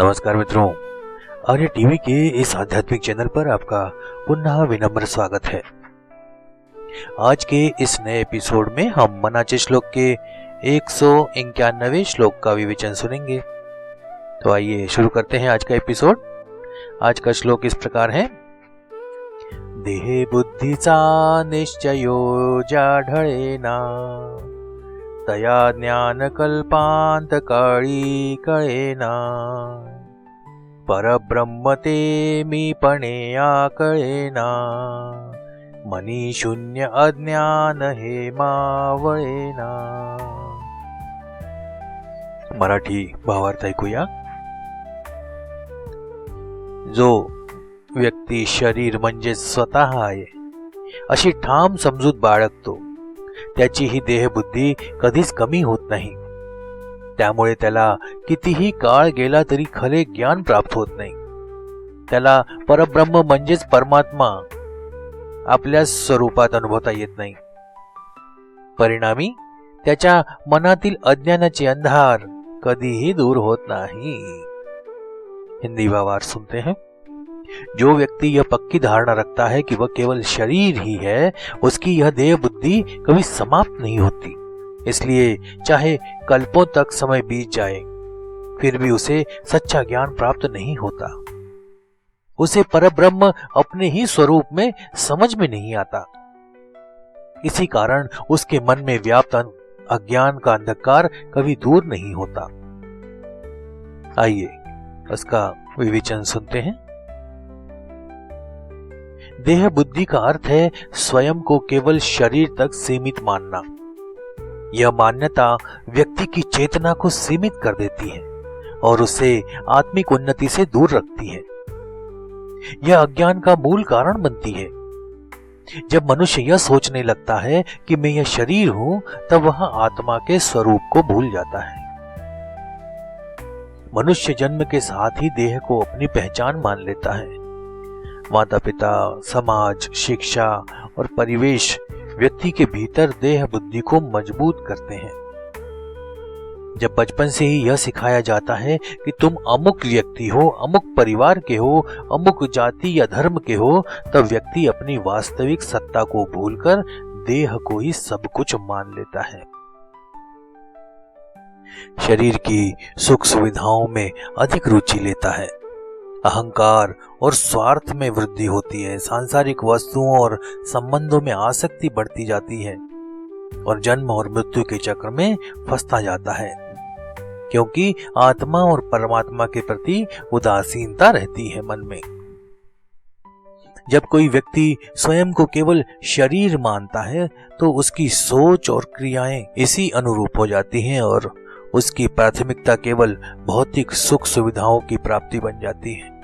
नमस्कार मित्रों, आर्य टीवी के इस आध्यात्मिक चैनल पर आपका पुनः विनम्र स्वागत है। आज के इस नए एपिसोड में हम मनाचे श्लोक के 191वें श्लोक का विवेचन सुनेंगे। तो आइए शुरू करते हैं आज का एपिसोड। आज का श्लोक इस प्रकार है। देहे बुद्धीचा निश्चयो जाढळेना तया ज्ञान कल्पांत काळी कळेना परब्रह्म ते मीपणे आकळेना मनी शून्य अज्ञान हे मावळेना। मराठी भावार्थ ऐकूया। जो व्यक्ती शरीर म्हणजे स्वतः आहे अशी ठाम समजूत बाळगतो त्याची ही देहबुद्धी कधीच कमी होत नाही। त्यामुळे त्याला कितीही काळ गेला तरी खरे ज्ञान प्राप्त होत नाही। त्याला परब्रह्म म्हणजेच परमात्मा आपल्या स्वरूपात अनुभवता येत नाही। परिणामी त्याच्या मनातील अज्ञानाचे अंधार कधीही दूर होत नाही। हिंदी भावार्थ सुनते हैं। जो व्यक्ति यह पक्की धारणा रखता है कि वह केवल शरीर ही है, उसकी यह देह बुद्धि कभी समाप्त नहीं होती। इसलिए चाहे कल्पों तक समय बीत जाए फिर भी उसे सच्चा ज्ञान प्राप्त नहीं होता। उसे परब्रह्म अपने ही स्वरूप में समझ में नहीं आता। इसी कारण उसके मन में व्याप्त अज्ञान का अंधकार कभी दूर नहीं होता। आइए उसका विवेचन सुनते हैं। देह बुद्धि का अर्थ है स्वयं को केवल शरीर तक सीमित मानना। यह मान्यता व्यक्ति की चेतना को सीमित कर देती है और उसे आत्मिक उन्नति से दूर रखती है। यह अज्ञान का मूल कारण बनती है। जब मनुष्य यह सोचने लगता है कि मैं यह शरीर हूं, तब वह आत्मा के स्वरूप को भूल जाता है। मनुष्य जन्म के साथ ही देह को अपनी पहचान मान लेता है। माता पिता, समाज, शिक्षा और परिवेश व्यक्ति के भीतर देह बुद्धि को मजबूत करते हैं। जब बचपन से ही यह सिखाया जाता है कि तुम अमुक व्यक्ति हो, अमुक परिवार के हो, अमुक जाति या धर्म के हो, तब व्यक्ति अपनी वास्तविक सत्ता को भूलकर देह को ही सब कुछ मान लेता है। शरीर की सुख सुविधाओं में अधिक रुचि लेता है। अहंकार और स्वार्थ में वृद्धि होती है। सांसारिक वस्तुओं और संबंधों में आसक्ति बढ़ती जाती है और जन्म और मृत्यु के चक्र में फंसता जाता है, क्योंकि आत्मा और परमात्मा के प्रति उदासीनता रहती है मन में। जब कोई व्यक्ति स्वयं को केवल शरीर मानता है तो उसकी सोच और क्रियाएं इसी अनुरूप हो जाती हैं और उसकी प्राथमिकता केवल भौतिक सुख सुविधाओं की प्राप्ति बन जाती है।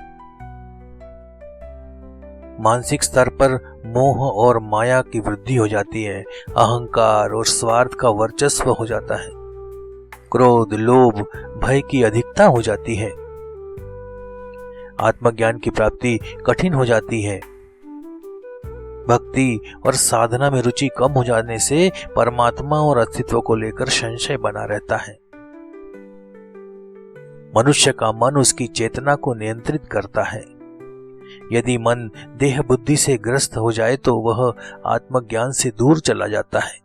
मानसिक स्तर पर मोह और माया की वृद्धि हो जाती है। अहंकार और स्वार्थ का वर्चस्व हो जाता है। क्रोध, लोभ, भय की अधिकता हो जाती है। आत्मज्ञान की प्राप्ति कठिन हो जाती है। भक्ति और साधना में रुचि कम हो जाने से परमात्मा और अस्तित्व को लेकर संशय बना रहता है। मनुष्य का मन उसकी चेतना को नियंत्रित करता है। यदि मन देह बुद्धि से ग्रस्त हो जाए तो वह आत्मज्ञान से दूर चला जाता है।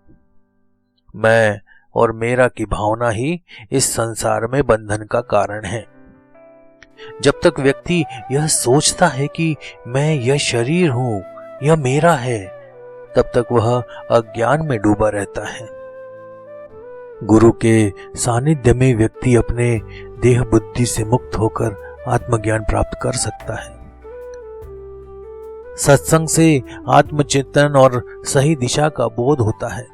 मैं और मेरा की भावना ही इस संसार में बंधन का कारण है। जब तक व्यक्ति यह सोचता है कि मैं यह शरीर हूं, यह मेरा है, तब तक वह अज्ञान में डूबा रहता है। गुरु के सानिध्य में व्यक्ति अपने देह बुद्धि से मुक्त होकर आत्मज्ञान प्राप्त कर सकता है। सत्संग से आत्मचिंतन और सही दिशा का बोध होता है।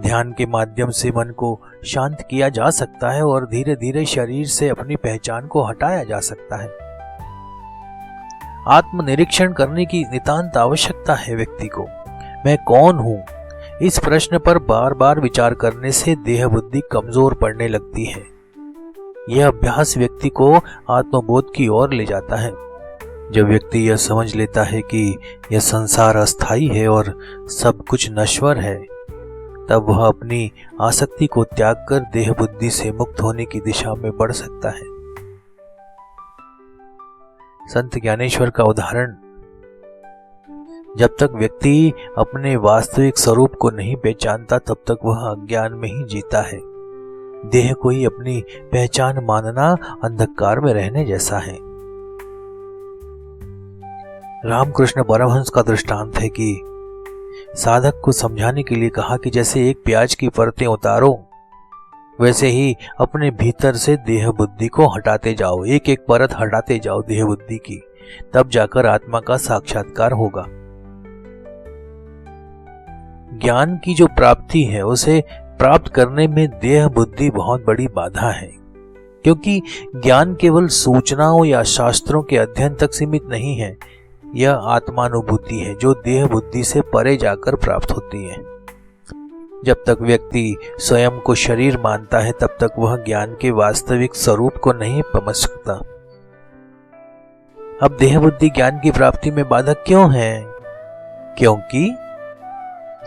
ध्यान के माध्यम से मन को शांत किया जा सकता है और धीरे धीरे शरीर से अपनी पहचान को हटाया जा सकता है। आत्मनिरीक्षण करने की नितांत आवश्यकता है व्यक्ति को। मैं कौन हूं? इस प्रश्न पर बार बार विचार करने से देह बुद्धि कमजोर पड़ने लगती है। यह अभ्यास व्यक्ति को आत्मबोध की ओर ले जाता है। जब व्यक्ति यह समझ लेता है कि यह संसार अस्थायी है और सब कुछ नश्वर है, तब वह अपनी आसक्ति को त्याग कर देह बुद्धि से मुक्त होने की दिशा में बढ़ सकता है। संत ज्ञानेश्वर का उदाहरण, जब तक व्यक्ति अपने वास्तविक स्वरूप को नहीं पहचानता तब तक वह अज्ञान में ही जीता है। देह को ही अपनी पहचान मानना अंधकार में रहने जैसा है। रामकृष्ण परमहंस का दृष्टांत है कि साधक को समझाने के लिए कहा कि जैसे एक प्याज की परतें उतारो, वैसे ही अपने भीतर से देह बुद्धि को हटाते जाओ, एक एक परत हटाते जाओ देह बुद्धि की, तब जाकर आत्मा का साक्षात्कार होगा। ज्ञान की जो प्राप्ति है उसे प्राप्त करने में देह बुद्धि बहुत बड़ी बाधा है, क्योंकि ज्ञान केवल सूचनाओं या शास्त्रों के अध्ययन तक सीमित नहीं है। यह आत्मानुभूति है जो देह बुद्धि से परे जाकर प्राप्त होती है। जब तक व्यक्ति स्वयं को शरीर मानता है तब तक वह ज्ञान के वास्तविक स्वरूप को नहीं समझ सकता। अब देह बुद्धि ज्ञान की प्राप्ति में बाधक क्यों है? क्योंकि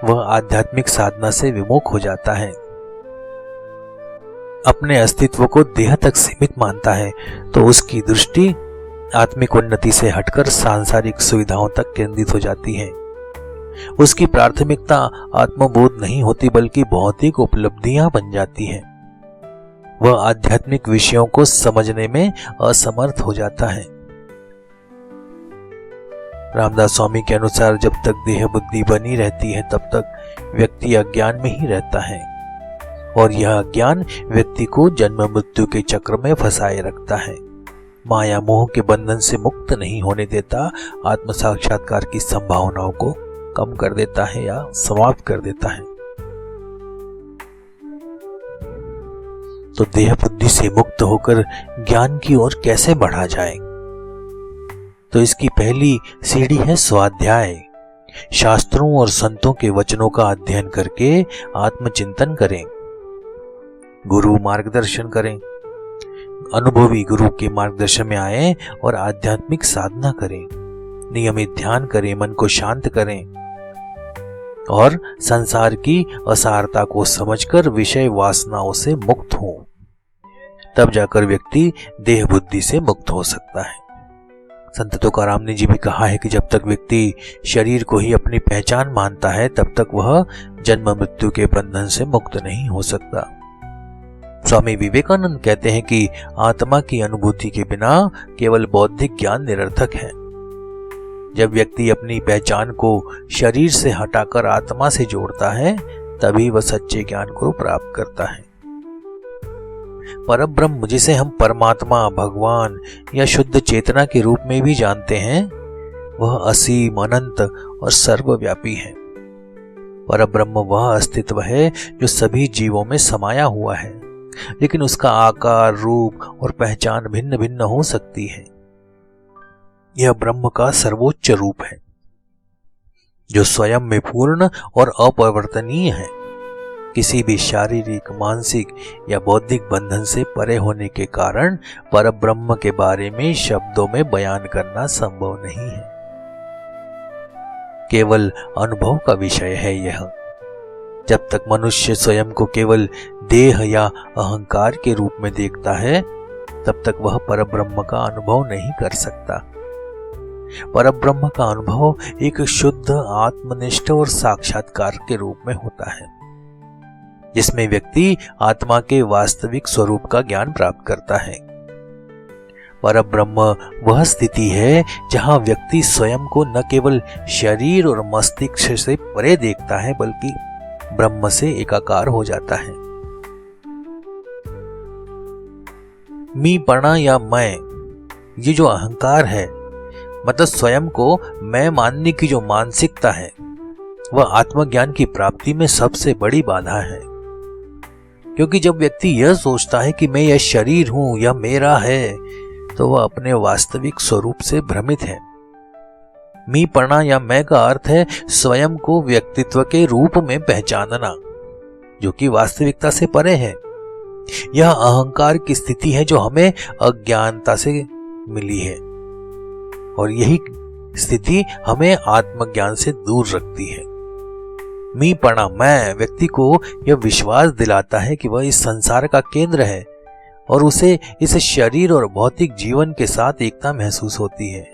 वह आध्यात्मिक साधना से विमुख हो जाता है, अपने अस्तित्व को देह तक सीमित मानता है, तो उसकी दृष्टि आत्मिक उन्नति से हटकर सांसारिक सुविधाओं तक केंद्रित हो जाती है। उसकी प्राथमिकता आत्मबोध नहीं होती बल्कि भौतिक उपलब्धियां बन जाती है। वह आध्यात्मिक विषयों को समझने में असमर्थ हो जाता है। रामदास स्वामी के अनुसार जब तक देह बुद्धि बनी रहती है तब तक व्यक्ति अज्ञान में ही रहता है, और यह अज्ञान व्यक्ति को जन्म मृत्यु के चक्र में फंसाए रखता है, माया मोह के बंधन से मुक्त नहीं होने देता, आत्म साक्षात्कार की संभावनाओं को कम कर देता है या समाप्त कर देता है। तो देह बुद्धि से मुक्त होकर ज्ञान की ओर कैसे बढ़ा जाए? तो इसकी पहली सीढ़ी है स्वाध्याय। शास्त्रों और संतों के वचनों का अध्ययन करके आत्मचिंतन करें, गुरु मार्गदर्शन करें, अनुभवी गुरु के मार्गदर्शन में आए और आध्यात्मिक साधना करें, नियमित ध्यान करें, मन को शांत करें और संसार की असारता को समझकर विषय वासनाओं से मुक्त हो। तब जाकर व्यक्ति देह बुद्धि से मुक्त हो सकता है। संत तुकाराम ने जी भी कहा है कि जब तक व्यक्ति शरीर को ही अपनी पहचान मानता है तब तक वह जन्म मृत्यु के बंधन से मुक्त नहीं हो सकता। स्वामी विवेकानंद कहते हैं कि आत्मा की अनुभूति के बिना केवल बौद्धिक ज्ञान निरर्थक है। जब व्यक्ति अपनी पहचान को शरीर से हटाकर आत्मा से जोड़ता है तभी वह सच्चे ज्ञान को प्राप्त करता है। परब्रह्म, जिसे हम परमात्मा, भगवान या शुद्ध चेतना के रूप में भी जानते हैं, वह असीम, अनंत और सर्वव्यापी है। परब्रह्म वह अस्तित्व है जो सभी जीवों में समाया हुआ है, लेकिन उसका आकार, रूप और पहचान भिन्न भिन्न हो सकती है। यह ब्रह्म का सर्वोच्च रूप है जो स्वयं में पूर्ण और अपरिवर्तनीय है। किसी भी शारीरिक, मानसिक या बौद्धिक बंधन से परे होने के कारण परब्रह्म के बारे में शब्दों में बयान करना संभव नहीं है। केवल अनुभव का विषय है यह। जब तक मनुष्य स्वयं को केवल देह या अहंकार के रूप में देखता है तब तक वह परब्रह्म का अनुभव नहीं कर सकता। परब्रह्म का अनुभव एक शुद्ध, आत्मनिष्ठ और साक्षात्कार के रूप में होता है, जिसमें व्यक्ति आत्मा के वास्तविक स्वरूप का ज्ञान प्राप्त करता है। परब्रह्म वह स्थिति है जहां व्यक्ति स्वयं को न केवल शरीर और मस्तिष्क से परे देखता है बल्कि ब्रह्म से एकाकार हो जाता है। मीपणा या मैं, ये जो अहंकार है, मतलब स्वयं को मैं मानने की जो मानसिकता है, वह आत्मज्ञान की प्राप्ति में सबसे बड़ी बाधा है। क्योंकि जब व्यक्ति यह सोचता है कि मैं यह शरीर हूं या मेरा है, तो वह अपने वास्तविक स्वरूप से भ्रमित है। मीपणा या मैं का अर्थ है स्वयं को व्यक्तित्व के रूप में पहचानना, जो कि वास्तविकता से परे है। यह अहंकार की स्थिति है जो हमें अज्ञानता से मिली है, और यही स्थिति हमें आत्मज्ञान से दूर रखती है। मीपणा मैं व्यक्ति को यह विश्वास दिलाता है कि वह इस संसार का केंद्र है और उसे इस शरीर और भौतिक जीवन के साथ एकता महसूस होती है।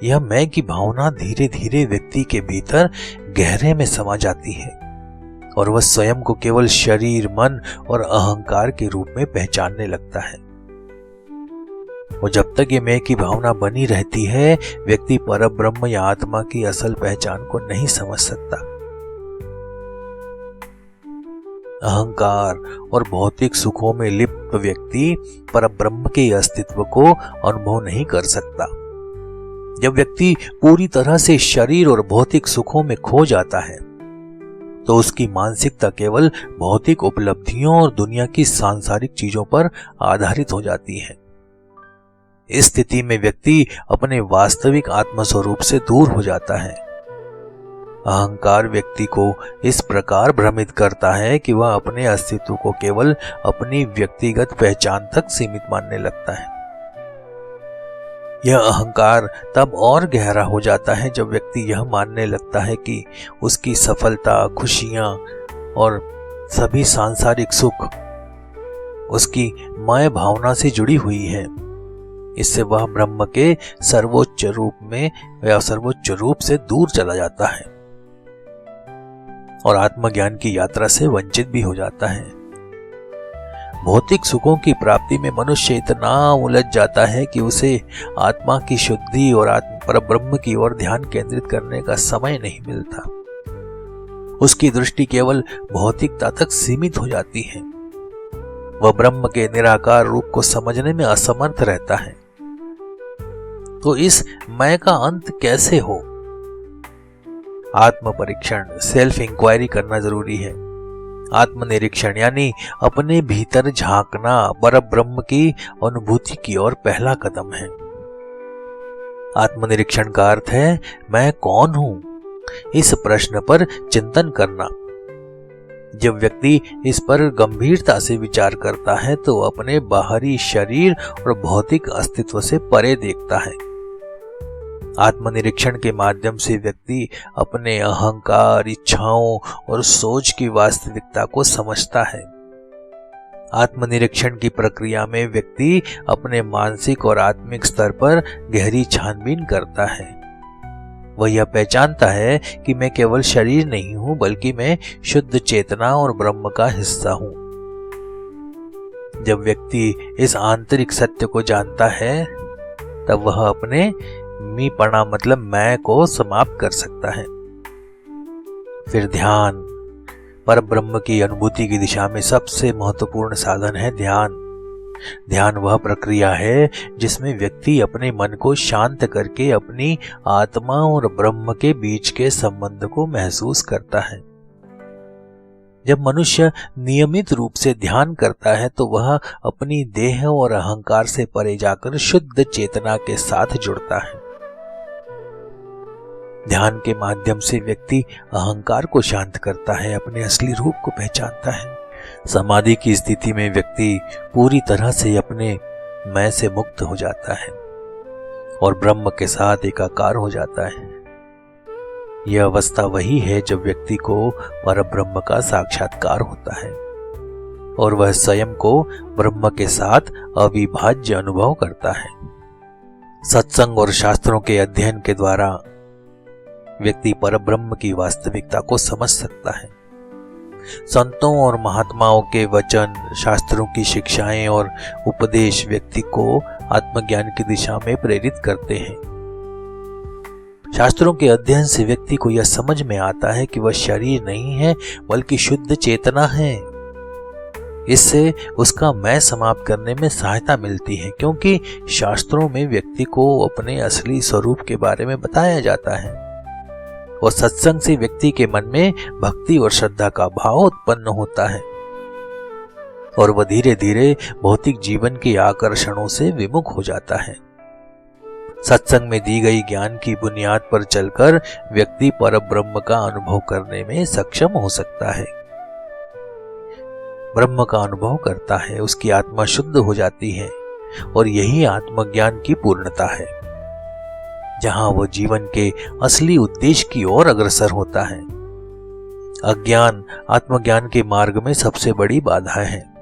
यह मैं की भावना धीरे धीरे व्यक्ति के भीतर गहरे में समा जाती है और वह स्वयं को केवल शरीर, मन और अहंकार के रूप में पहचानने लगता है। और जब तक ये मैं की भावना बनी रहती है, व्यक्ति परब्रह्म या आत्मा की असल पहचान को नहीं समझ सकता। अहंकार और भौतिक सुखों में लिप्त व्यक्ति परब्रह्म के अस्तित्व को अनुभव नहीं कर सकता। जब व्यक्ति पूरी तरह से शरीर और भौतिक सुखों में खो जाता है तो उसकी मानसिकता केवल भौतिक उपलब्धियों और दुनिया की सांसारिक चीजों पर आधारित हो जाती है। इस स्थिति में व्यक्ति अपने वास्तविक आत्मस्वरूप से दूर हो जाता है। अहंकार व्यक्ति को इस प्रकार भ्रमित करता है कि वह अपने अस्तित्व को केवल अपनी व्यक्तिगत पहचान तक सीमित मानने लगता है। यह अहंकार तब और गहरा हो जाता है जब व्यक्ति यह मानने लगता है कि उसकी सफलता, खुशियां और सभी सांसारिक सुख उसकी मैं भावना से जुड़ी हुई है। इससे वह ब्रह्म के सर्वोच्च रूप में या सर्वोच्च रूप से दूर चला जाता है और आत्मज्ञान की यात्रा से वंचित भी हो जाता है। भौतिक सुखों की प्राप्ति में मनुष्य इतना उलझ जाता है कि उसे आत्मा की शुद्धि और परब्रह्म की ओर ध्यान केंद्रित करने का समय नहीं मिलता। उसकी दृष्टि केवल भौतिकता तक सीमित हो जाती है। वह ब्रह्म के निराकार रूप को समझने में असमर्थ रहता है। तो इस मैं का अंत कैसे हो? आत्म परीक्षण, सेल्फ इंक्वायरी करना जरूरी है। आत्मनिरीक्षण यानी अपने भीतर झांकना परब्रह्म की अनुभूति की ओर पहला कदम है। आत्मनिरीक्षण का अर्थ है मैं कौन हूं? इस प्रश्न पर चिंतन करना। जब व्यक्ति इस पर गंभीरता से विचार करता है तो अपने बाहरी शरीर और भौतिक अस्तित्व से परे देखता है। आत्मनिरीक्षण के माध्यम से व्यक्ति अपने अहंकार, इच्छाओं और सोच की वास्तविकता को समझता है। आत्मनिरीक्षण की प्रक्रिया में व्यक्ति अपने मानसिक और आत्मिक स्तर पर गहरी छानबीन करता है। वह यह पहचानता है कि मैं केवल शरीर नहीं हूं, बल्कि मैं शुद्ध चेतना और ब्रह्म का हिस्सा हूं। जब व्यक्ति इस आंतरिक सत्य को जानता है तब वह अपने मीपणा मतलब मैं को समाप्त कर सकता है। फिर ध्यान। परब्रह्म की अनुभूति की दिशा में सबसे महत्वपूर्ण साधन है ध्यान। ध्यान वह प्रक्रिया है जिसमें व्यक्ति अपने मन को शांत करके अपनी आत्मा और ब्रह्म के बीच के संबंध को महसूस करता है। जब मनुष्य नियमित रूप से ध्यान करता है तो वह अपनी देह और अहंकार से परे जाकर शुद्ध चेतना के साथ जुड़ता है। ध्यान के माध्यम से व्यक्ति अहंकार को शांत करता है, अपने असली रूप को पहचानता है। समाधि की स्थिति में व्यक्ति पूरी तरह से अपने मैं से मुक्त हो जाता है और ब्रह्म के साथ एकाकार हो जाता है। यह अवस्था वही है जब व्यक्ति को परब्रह्म का साक्षात्कार होता है और वह स्वयं को ब्रह्म के साथ अविभाज्य अनुभव करता है। सत्संग और शास्त्रों के अध्ययन के द्वारा व्यक्ति परब्रह्म की वास्तविकता को समझ सकता है। संतों और महात्माओं के वचन, शास्त्रों की शिक्षाएं और उपदेश व्यक्ति को आत्मज्ञान की दिशा में प्रेरित करते हैं। शास्त्रों के अध्ययन से व्यक्ति को यह समझ में आता है कि वह शरीर नहीं है बल्कि शुद्ध चेतना है। इससे उसका मैं समाप्त करने में सहायता मिलती है, क्योंकि शास्त्रों में व्यक्ति को अपने असली स्वरूप के बारे में बताया जाता है और सत्संग से व्यक्ति के मन में भक्ति और श्रद्धा का भाव उत्पन्न होता है और वह धीरे धीरे भौतिक जीवन के आकर्षणों से विमुख हो जाता है। सत्संग में दी गई ज्ञान की बुनियाद पर चलकर व्यक्ति परब्रह्म का अनुभव करने में सक्षम हो सकता है। ब्रह्म का अनुभव करता है, उसकी आत्मा शुद्ध हो जाती है और यही आत्मज्ञान की पूर्णता है, जहां वो जीवन के असली उद्देश्य की ओर अग्रसर होता है। अज्ञान आत्मज्ञान के मार्ग में सबसे बड़ी बाधा है।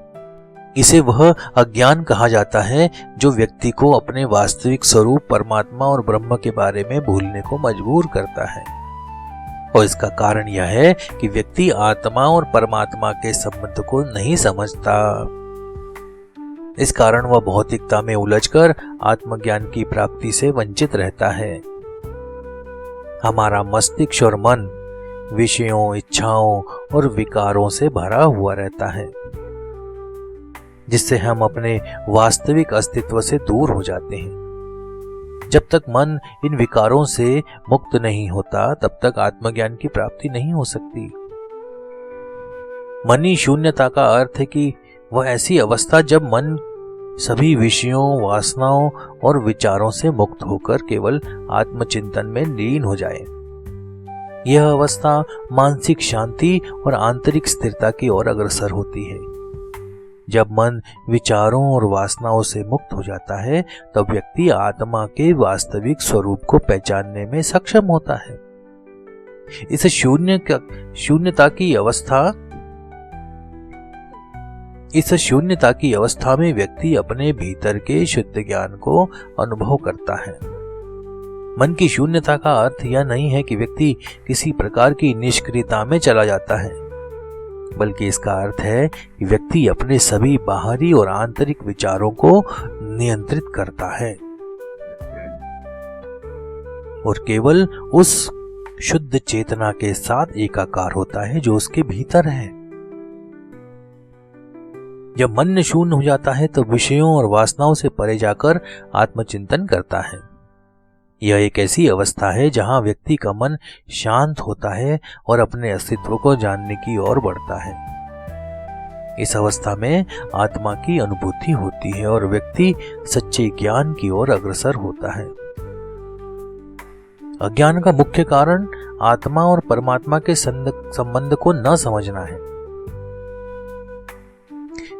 इसे वह अज्ञान कहा जाता है जो व्यक्ति को अपने वास्तविक स्वरूप परमात्मा और ब्रह्म के बारे में भूलने को मजबूर करता है। और इसका कारण यह है कि व्यक्ति आत्मा और परमात्मा के संबंध को नहीं समझता। इस कारण वह भौतिकता में उलझकर आत्मज्ञान की प्राप्ति से वंचित रहता है। हमारा मस्तिष्क और मन विषयों, इच्छाओं और विकारों से भरा हुआ रहता है, जिससे हम अपने वास्तविक अस्तित्व से दूर हो जाते हैं। जब तक मन इन विकारों से मुक्त नहीं होता, तब तक आत्मज्ञान की प्राप्ति नहीं हो सकती। मनी शून्यता का अर्थ है कि वह ऐसी अवस्था जब मन सभी विषयों, वासनाओं और विचारों से मुक्त होकर केवल आत्मचिंतन में लीन हो जाए। यह अवस्था मानसिक शांति और आंतरिक स्थिरता की ओर अग्रसर होती है। जब मन विचारों और वासनाओं से मुक्त हो जाता है, तब व्यक्ति आत्मा के वास्तविक स्वरूप को पहचानने में सक्षम होता है। इस शून्यता की अवस्था में व्यक्ति अपने भीतर के शुद्ध ज्ञान को अनुभव करता है। मन की शून्यता का अर्थ यह नहीं है कि व्यक्ति किसी प्रकार की निष्क्रियता में चला जाता है, बल्कि इसका अर्थ है कि व्यक्ति अपने सभी बाहरी और आंतरिक विचारों को नियंत्रित करता है और केवल उस शुद्ध चेतना के साथ एकाकार होता है जो उसके भीतर है। जब मन शून्य हो जाता है तो विषयों और वासनाओं से परे जाकर आत्मचिंतन करता है। यह एक ऐसी अवस्था है जहां व्यक्ति का मन शांत होता है और अपने अस्तित्व को जानने की ओर बढ़ता है। इस अवस्था में आत्मा की अनुभूति होती है और व्यक्ति सच्चे ज्ञान की ओर अग्रसर होता है। अज्ञान का मुख्य कारण आत्मा और परमात्मा के संबंध को न समझना है।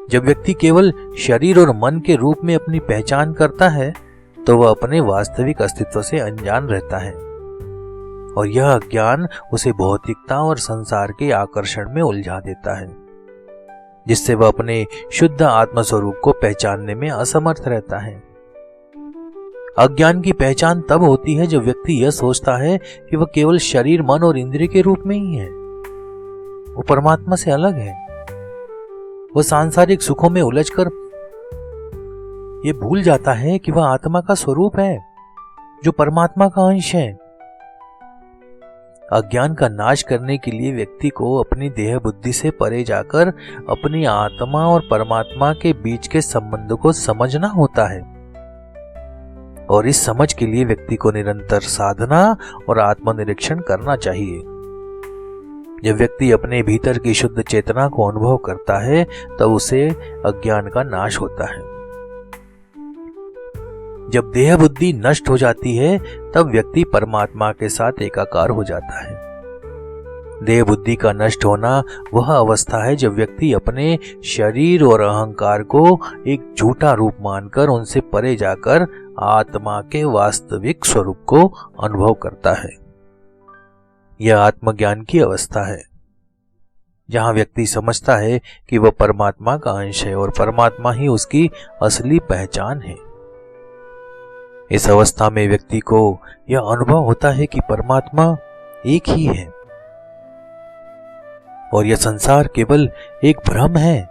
जब व्यक्ति केवल शरीर और मन के रूप में अपनी पहचान करता है, तो वह अपने वास्तविक अस्तित्व से अनजान रहता है और यह अज्ञान उसे भौतिकता और संसार के आकर्षण में उलझा देता है, जिससे वह अपने शुद्ध आत्म स्वरूप को पहचानने में असमर्थ रहता है। अज्ञान की पहचान तब होती है जब व्यक्ति यह सोचता है कि वह केवल शरीर, मन और इंद्रिय के रूप में ही है। वो परमात्मा से अलग है। वह सांसारिक सुखों में उलझकर ये भूल जाता है कि वह आत्मा का स्वरूप है जो परमात्मा का अंश है। अज्ञान का नाश करने के लिए व्यक्ति को अपनी देह बुद्धि से परे जाकर अपनी आत्मा और परमात्मा के बीच के संबंध को समझना होता है और इस समझ के लिए व्यक्ति को निरंतर साधना और आत्मनिरीक्षण करना चाहिए। जब व्यक्ति अपने भीतर की शुद्ध चेतना को अनुभव करता है, तब उसे अज्ञान का नाश होता है। जब देह बुद्धि नष्ट हो जाती है, तब व्यक्ति परमात्मा के साथ एकाकार हो जाता है। देह बुद्धि का नष्ट होना वह अवस्था है जब व्यक्ति अपने शरीर और अहंकार को एक झूठा रूप मानकर उनसे परे जाकर आत्मा के वास्तविक स्वरूप को अनुभव करता है। यह आत्मज्ञान की अवस्था है, जहां व्यक्ति समझता है कि वह परमात्मा का अंश है और परमात्मा ही उसकी असली पहचान है। इस अवस्था में व्यक्ति को यह अनुभव होता है कि परमात्मा एक ही है और यह संसार केवल एक भ्रम है।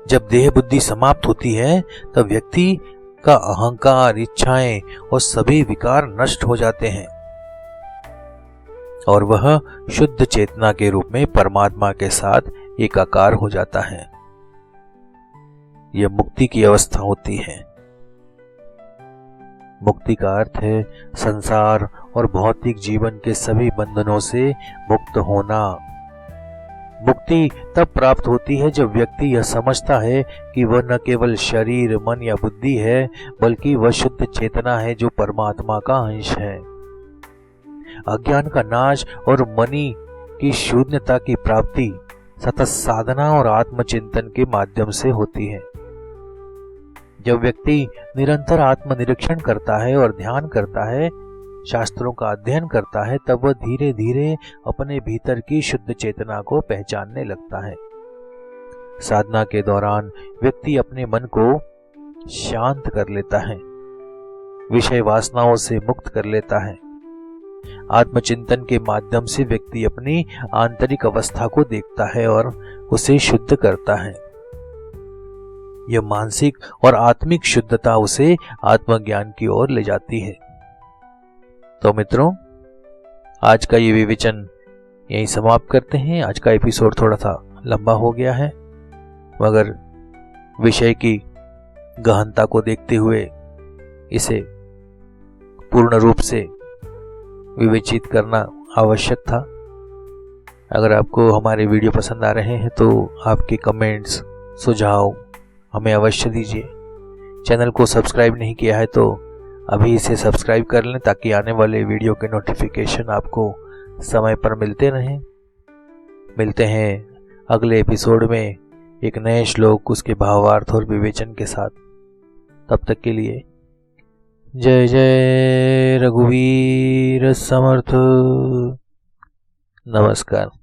जब देह बुद्धि समाप्त होती है, तब व्यक्ति का अहंकार, इच्छाएं और सभी विकार नष्ट हो जाते हैं और वह शुद्ध चेतना के रूप में परमात्मा के साथ एकाकार हो जाता है। यह मुक्ति की अवस्था होती है। मुक्ति का अर्थ है संसार और भौतिक जीवन के सभी बंधनों से मुक्त होना। मुक्ति तब प्राप्त होती है जब व्यक्ति यह समझता है कि वह न केवल शरीर, मन या बुद्धि है, बल्कि वह शुद्ध चेतना है जो परमात्मा का अंश है। अज्ञान का नाश और मनी की शून्यता की प्राप्ति सतत साधना और आत्मचिंतन के माध्यम से होती है। जब व्यक्ति निरंतर आत्मनिरीक्षण करता है और ध्यान करता है, शास्त्रों का अध्ययन करता है तब वह धीरे धीरे अपने भीतर की शुद्ध चेतना को पहचानने लगता है। साधना के दौरान व्यक्ति अपने मन को शांत कर लेता है, विषय वासनाओं से मुक्त कर लेता है। आत्मचिंतन के माध्यम से व्यक्ति अपनी आंतरिक अवस्था को देखता है और उसे शुद्ध करता है। यह मानसिक और आत्मिक शुद्धता उसे आत्मज्ञान की ओर ले जाती है। तो मित्रों, आज का ये विवेचन यहीं समाप्त करते हैं। आज का एपिसोड थोड़ा सा लंबा हो गया है, मगर विषय की गहनता को देखते हुए इसे पूर्ण रूप से विवेचित करना आवश्यक था। अगर आपको हमारे वीडियो पसंद आ रहे हैं तो आपके कमेंट्स, सुझाव हमें अवश्य दीजिए। चैनल को सब्सक्राइब नहीं किया है तो अभी इसे सब्सक्राइब कर लें ताकि आने वाले वीडियो के नोटिफिकेशन आपको समय पर मिलते रहें। मिलते हैं अगले एपिसोड में एक नए श्लोक, उसके भावार्थ और विवेचन के साथ। तब तक के लिए जय जय रघुवीर समर्थ। नमस्कार।